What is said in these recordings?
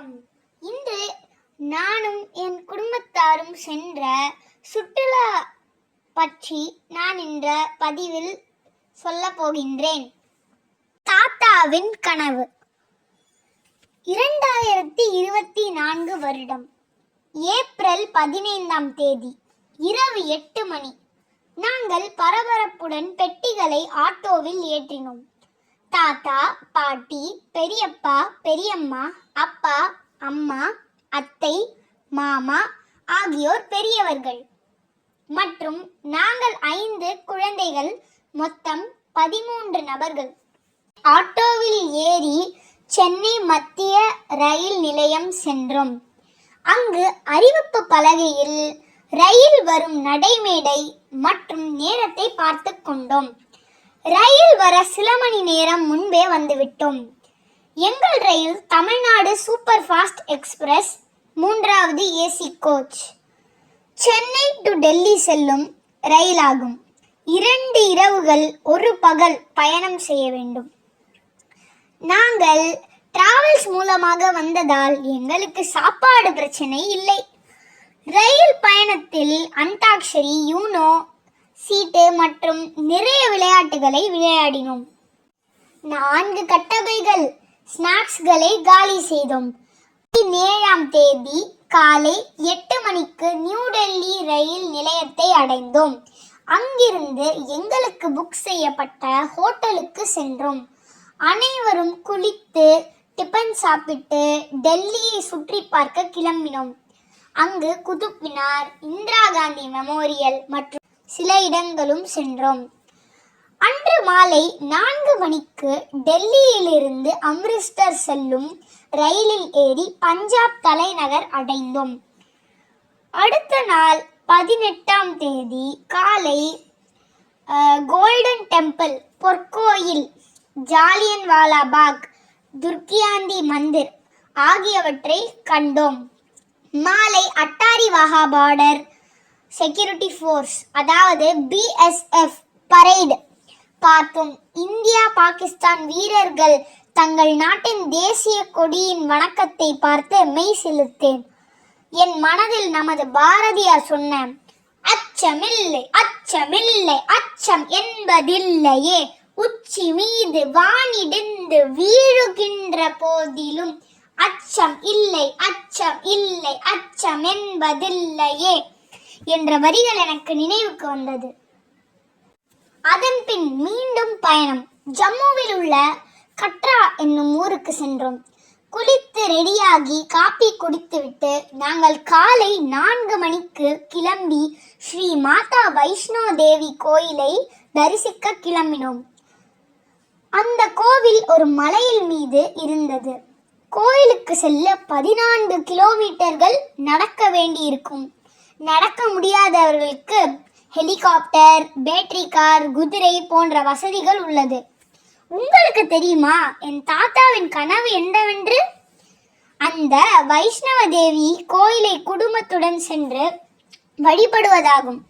வணக்கம். இன்று நானும் என் குடும்பத்தாரும் சென்ற சுற்றுலா பற்றி நான் இந்த பதிவில் சொல்ல போகின்றேன். தாத்தாவின் கனவு. 2024 வருடம் ஏப்ரல் 15ஆம் தேதி இரவு 8 மணி. நாங்கள் பரபரப்புடன் பெட்டிகளை ஆட்டோவில் ஏற்றினோம். தாத்தா, பாட்டி, பெரியப்பா, பெரியம்மா, அப்பா, அம்மா, அத்தை, மாமா ஆகியோர் பெரியவர்கள் மற்றும் நாங்கள் 5 குழந்தைகள், மொத்தம் 13 நபர்கள். ஆட்டோவில் ஏறி சென்னை மத்திய ரயில் நிலையம் சென்றோம். அங்கு அறிவிப்பு பலகையில் ரயில் வரும் நடைமேடை மற்றும் நேரத்தை பார்த்து கொண்டோம். ரயில் வர சில மணி நேரம் முன்பே வந்துவிட்டோம். எங்கள் ரயில் தமிழ்நாடு சூப்பர் ஃபாஸ்ட் எக்ஸ்பிரஸ் 3வது AC coach. Chennai to Delhi செல்லும் ரயிலாகும். 2 இரவுகள் 1 பகல் பயணம் செய்ய வேண்டும். நாங்கள் டிராவல்ஸ் மூலமாக வந்ததால் எங்களுக்கு சாப்பாடு பிரச்சனை இல்லை. ரயில் பயணத்தில் அந்தாக்ஷரி, யூனோ, சீட்டு மற்றும் நிறைய விளையாட்டுகளை விளையாடினோம். 4 கட்டபைகள் ஸ்நாக்ஸ்களை காலி செய்தோம். 17ஆம் தேதி காலை 8 மணிக்கு நியூ டெல்லி ரயில் நிலையத்தை அடைந்தோம். அங்கிருந்து எங்களுக்கு புக் செய்யப்பட்ட ஹோட்டலுக்கு சென்றோம். அனைவரும் குளித்து டிபன் சாப்பிட்டு டெல்லியை சுற்றி பார்க்க கிளம்பினோம். அங்கு குதுப் மினார், இந்திரா காந்தி மெமோரியல் மற்றும் சில இடங்களும் சென்றோம். அன்று மாலை 4 மணிக்கு டெல்லியிலிருந்து அம்ரிஸ்டர் செல்லும் ரயிலில் ஏறி பஞ்சாப் தலைநகர் அடைந்தோம். அடுத்த நாள் 18ஆம் தேதி காலை கோல்டன் டெம்பிள், பொற்கோயில், ஜாலியன்வாலா பாக், துர்கியாந்தி மந்திர் ஆகியவற்றை கண்டோம். மாலை Attari Wagah border security force அதாவது BSF பரேட் பார்த்தோம். இந்தியா பாகிஸ்தான் வீரர்கள் தங்கள் நாட்டின் தேசிய கொடியின் வணக்கத்தை பார்த்து மெய் சிலிர்த்தேன். என் மனதில் நமது பாரதியார் சொன்ன அச்சமில்லை, அச்சமில்லை, அச்சம் என்பதில்லையே, உச்சி மீது வானிடிந்து வீழுகின்ற போதிலும் அச்சம் இல்லை, அச்சம் இல்லை, அச்சம் என்பதில்லையே என்ற வரிகள் எனக்கு நினைவுக்கு வந்தது. அதன் பின் மீண்டும் பயணம். ஜம்முவில் உள்ள கட்ரா என்னும் ஊருக்கு சென்றோம். குளித்து ரெடியாகி காப்பி குடித்துவிட்டு நாங்கள் காலை 4 மணிக்கு கிளம்பி ஸ்ரீ மாதா வைஷ்ணோ தேவி கோயிலை தரிசிக்க கிளம்பினோம். அந்த கோவில் ஒரு மலையில் மீது இருந்தது. கோயிலுக்கு செல்ல 14 கிலோமீட்டர்கள் நடக்க வேண்டியிருக்கும். நடக்க முடியாதவர்களுக்கு ஹெலிகாப்டர், பேட்டரி கார், குதிரை போன்ற வசதிகள் உள்ளது. உங்களுக்கு தெரியுமா என் தாத்தாவின் கனவு என்னவென்று? அந்த வைஷ்ணவ தேவி கோயிலை குடும்பத்துடன் சென்று வழிபடுவதாகும்.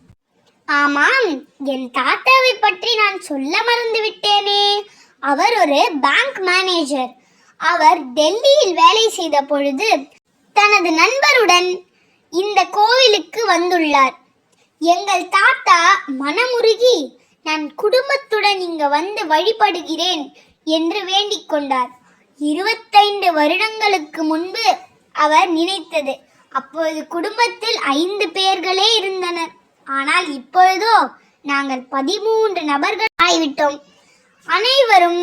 ஆமாம், என் தாத்தாவை பற்றி நான் சொல்ல மறந்துவிட்டேனே. அவர் ஒரு பேங்க் மேனேஜர். அவர் டெல்லியில் வேலை செய்த பொழுது தனது நண்பருடன் இந்த கோவிலுக்கு வந்துள்ளார். எங்கள் தாத்தா மனமுருகி நான் குடும்பத்துடன் இங்கு வந்து வழிபடுகிறேன் என்று வேண்டிக் கொண்டார். 25 வருடங்களுக்கு முன்பு அவர் நினைத்தது. அப்போது குடும்பத்தில் 5 பேர்களே இருந்தனர். ஆனால் இப்பொழுதோ நாங்கள் 13 நபர்கள் ஆகிவிட்டோம். அனைவரும்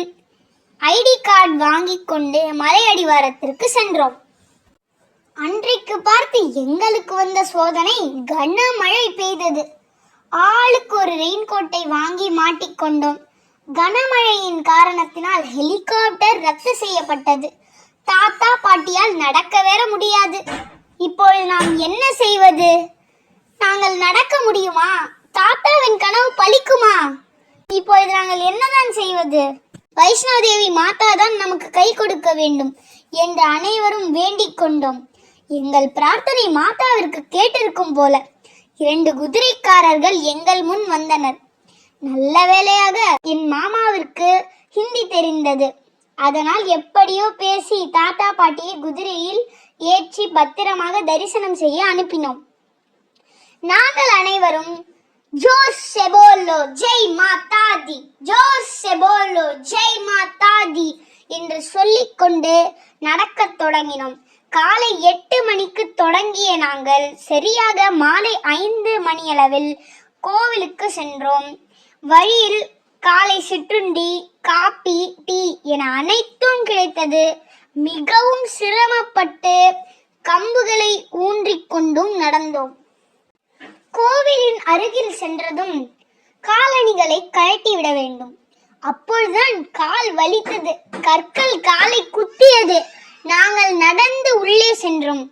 ஐடி கார்டு வாங்கி கொண்டு மலை அடிவாரத்திற்கு சென்றோம். அன்றைக்கு பார்த்து எங்களுக்கு வந்த சோதனை, கனமழை பெய்தது. ஆளுக்கு ஒரு ரெயின்கோட்டை வாங்கி மாட்டிக்கொண்டோம். கனமழையின் காரணத்தினால் ஹெலிகாப்டர் ரத்து செய்யப்பட்டது. தாத்தா பாட்டியால் நடக்க வேற முடியாது. இப்பொழுது நாம் என்ன செய்வது? நாங்கள் நடக்க முடியுமா? தாத்தாவின் கனவு பலிக்குமா? இப்பொழுது நாங்கள் என்னதான் செய்வது? வைஷ்ணோதேவி மாதா தான் நமக்கு கை கொடுக்க வேண்டும் என்று அனைவரும் வேண்டிக் கொண்டோம். எங்கள் பிரார்த்தனை மாதாவிற்கு கேட்டிருக்கும் போல. 2 குதிரைக்காரர்கள் எங்கள் முன் வந்தனர். நல்ல வேளையாக என் மாமாவிற்கு ஹிந்தி தெரிந்தது. அதனால் எப்படியோ பேசி தாத்தா பாட்டியை குதிரையில் ஏற்றி பத்திரமாக தரிசனம் செய்ய அனுப்பினோம். நாங்கள் அனைவரும் ஜோர் से बोलो ஜெய் மாதா தி, ஜோர் से बोलो ஜெய் மாதா தி என்று சொல்லிக்கொண்டு நடக்கத் தொடங்கினோம். காலை 8 மணிக்கு தொடங்கிய நாங்கள் சரியாக மாலை 5 மணியளவில் கோவிலுக்கு சென்றோம். வழியில் காலை சிற்றுண்டி, காப்பி, டீ என அனைத்தும் கிடைத்தது. மிகவும் சிரமப்பட்டு கம்புகளை ஊன்றிக்கொண்டும் நடந்தோம். கோவிலின் அருகில் சென்றதும் காலணிகளை கழட்டிவிட வேண்டும். அப்பொழுதுதான் கால் வலித்தது. கற்கள் காலை குத்தியது. நாங்கள் நடந்து உள்ளே சென்றோம்.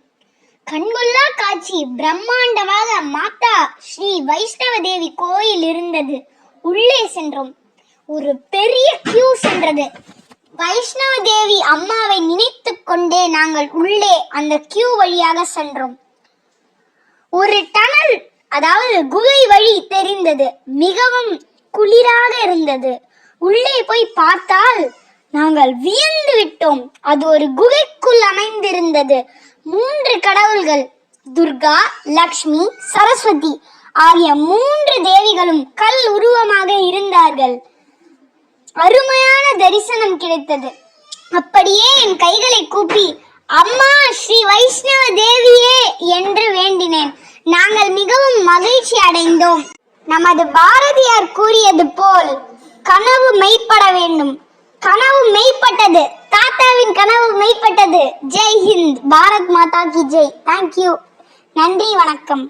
கண்கொள்ளா காட்சி. பிரம்மாண்டமாக மாதா ஸ்ரீ வைஷ்ணவ தேவி கோயில் இருந்தது. உள்ளே சென்றோம். ஒரு பெரிய கியூ சென்றது. வைஷ்ணவ தேவி அம்மாவை நினைத்து கொண்டே நாங்கள் உள்ளே அந்த கியூ வழியாக சென்றோம். ஒரு டனல், அதாவது குகை வழி தெரிந்தது. மிகவும் குளிராக இருந்தது. உள்ளே போய் பார்த்தால் நாங்கள் வியந்து விட்டோம். அது ஒரு குகைக்குள் அமைந்திருந்தது. 3 கடவுள்கள், துர்கா, லக்ஷ்மி, சரஸ்வதி ஆகிய 3 தேவிகளும் கல் உருவமாக இருந்தார்கள். அருமையான தரிசனம் கிடைத்தது. அப்படியே என் கைகளை கூப்பி அம்மா ஸ்ரீ வைஷ்ணவ தேவியே என்று வேண்டினேன். நாங்கள் மிகவும் மகிழ்ச்சி அடைந்தோம். நமது பாரதியார் கூறியது போல் கனவு மெய்ப்பட வேண்டும். கனவு மெய்ப்பட்டது. தாத்தாவின் கனவு மெய்ப்பட்டது. ஜெய் ஹிந்த், பாரத் மாதா கி ஜெய். தேங்க்யூ. நன்றி, வணக்கம்.